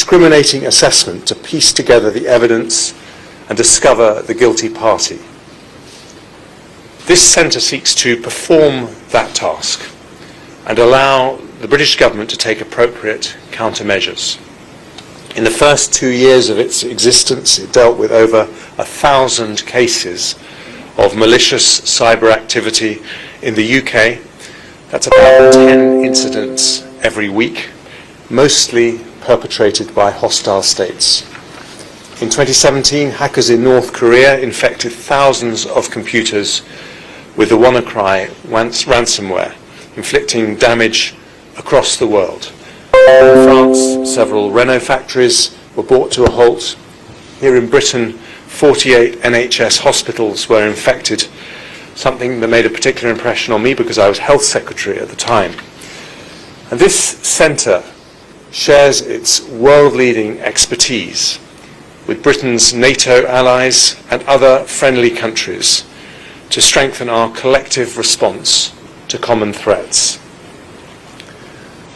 discriminating assessment to piece together the evidence and discover the guilty party. This centre seeks to perform that task and allow the British government to take appropriate countermeasures. In the first 2 years of its existence, it dealt with over 1,000 cases of malicious cyber activity in the UK. That's about 10 incidents every week, mostly perpetrated by hostile states. In 2017, hackers in North Korea infected thousands of computers with the WannaCry ransomware, inflicting damage across the world. In France, several Renault factories were brought to a halt. Here in Britain, 48 NHS hospitals were infected, something that made a particular impression on me because I was health secretary at the time. And this centre shares its world-leading expertise with Britain's NATO allies and other friendly countries to strengthen our collective response to common threats.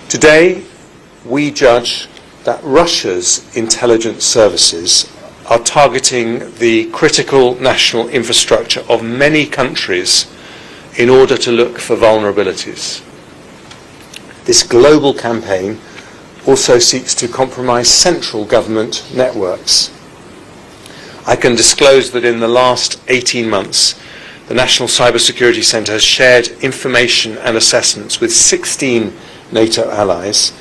Today, we judge that Russia's intelligence services are targeting the critical national infrastructure of many countries in order to look for vulnerabilities. This global campaign also seeks to compromise central government networks. I can disclose that in the last 18 months, the National Cybersecurity Centre has shared information and assessments with 16 NATO allies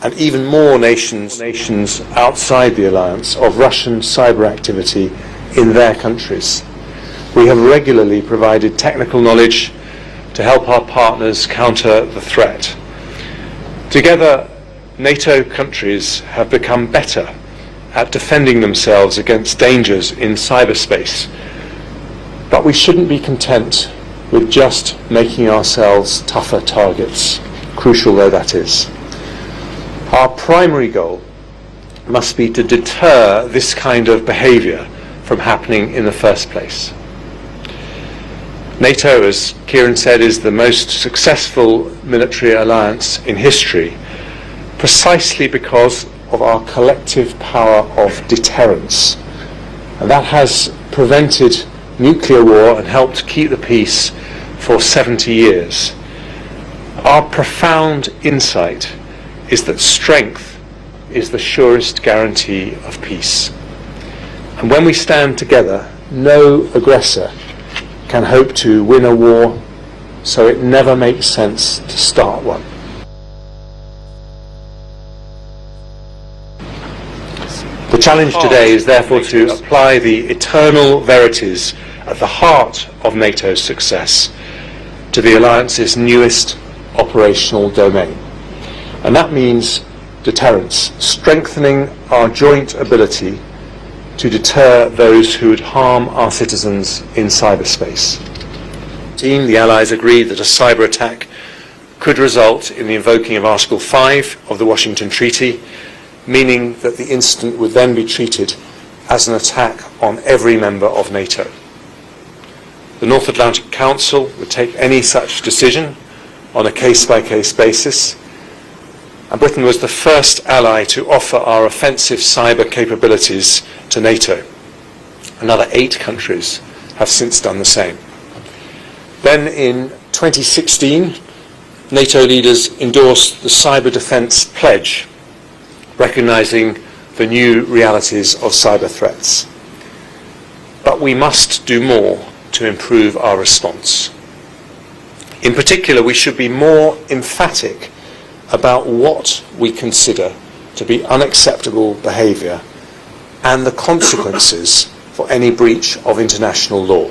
and even more nations outside the alliance of Russian cyber activity in their countries. We have regularly provided technical knowledge to help our partners counter the threat. Together, NATO countries have become better at defending themselves against dangers in cyberspace. But we shouldn't be content with just making ourselves tougher targets, crucial though that is. Our primary goal must be to deter this kind of behaviour from happening in the first place. NATO, as Kieran said, is the most successful military alliance in history, precisely because of our collective power of deterrence. And that has prevented nuclear war and helped keep the peace for 70 years. Our profound insight is that strength is the surest guarantee of peace. And when we stand together, no aggressor can hope to win a war, so it never makes sense to start one. The challenge today is therefore to apply the eternal verities at the heart of NATO's success to the alliance's newest operational domain. And that means deterrence, strengthening our joint ability to deter those who would harm our citizens in cyberspace. The Allies agreed that a cyber attack could result in the invoking of Article 5 of the Washington Treaty, meaning that the incident would then be treated as an attack on every member of NATO. The North Atlantic Council would take any such decision on a case-by-case basis, and Britain was the first ally to offer our offensive cyber capabilities to NATO. Another 8 countries have since done the same. Then in 2016, NATO leaders endorsed the Cyber Defence Pledge, recognising the new realities of cyber threats. But we must do more to improve our response. In particular, we should be more emphatic about what we consider to be unacceptable behaviour and the consequences for any breach of international law.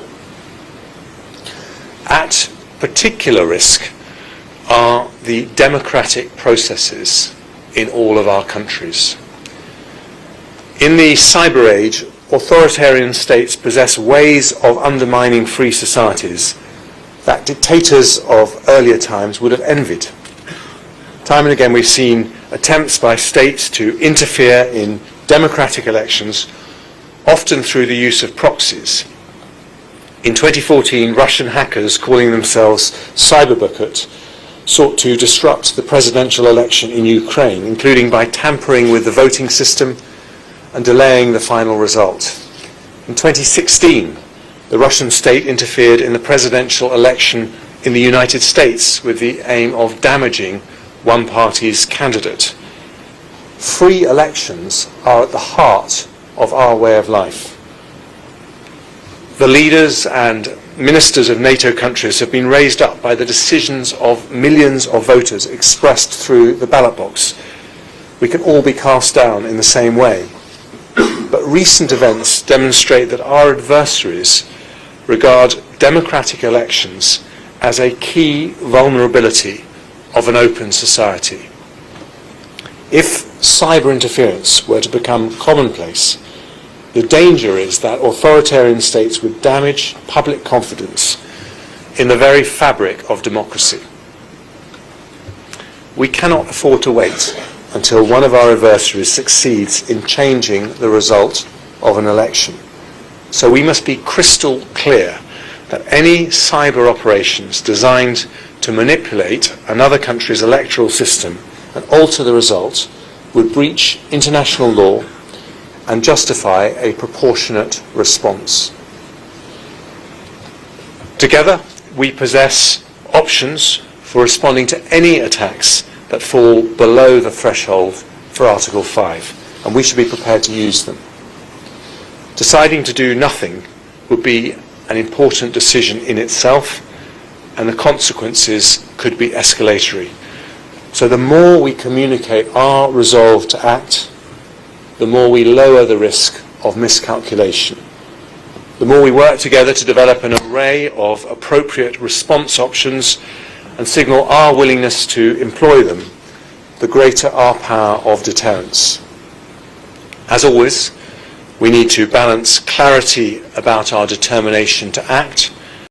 At particular risk are the democratic processes in all of our countries. In the cyber age, authoritarian states possess ways of undermining free societies that dictators of earlier times would have envied. Time and again we've seen attempts by states to interfere in democratic elections, often through the use of proxies. In 2014, Russian hackers calling themselves Cyberbukut sought to disrupt the presidential election in Ukraine, including by tampering with the voting system and delaying the final result. In 2016, the Russian state interfered in the presidential election in the United States with the aim of damaging one party's candidate. Free elections are at the heart of our way of life. The leaders and ministers of NATO countries have been raised up by the decisions of millions of voters expressed through the ballot box. We can all be cast down in the same way. But recent events demonstrate that our adversaries regard democratic elections as a key vulnerability of an open society. If cyber interference were to become commonplace, the danger is that authoritarian states would damage public confidence in the very fabric of democracy. We cannot afford to wait until one of our adversaries succeeds in changing the result of an election. So we must be crystal clear that any cyber operations designed to manipulate another country's electoral system and alter the result would breach international law and justify a proportionate response. Together, we possess options for responding to any attacks that fall below the threshold for Article 5, and we should be prepared to use them. Deciding to do nothing would be an important decision in itself, and the consequences could be escalatory. So the more we communicate our resolve to act, the more we lower the risk of miscalculation. The more we work together to develop an array of appropriate response options and signal our willingness to employ them, the greater our power of deterrence. As always, we need to balance clarity about our determination to act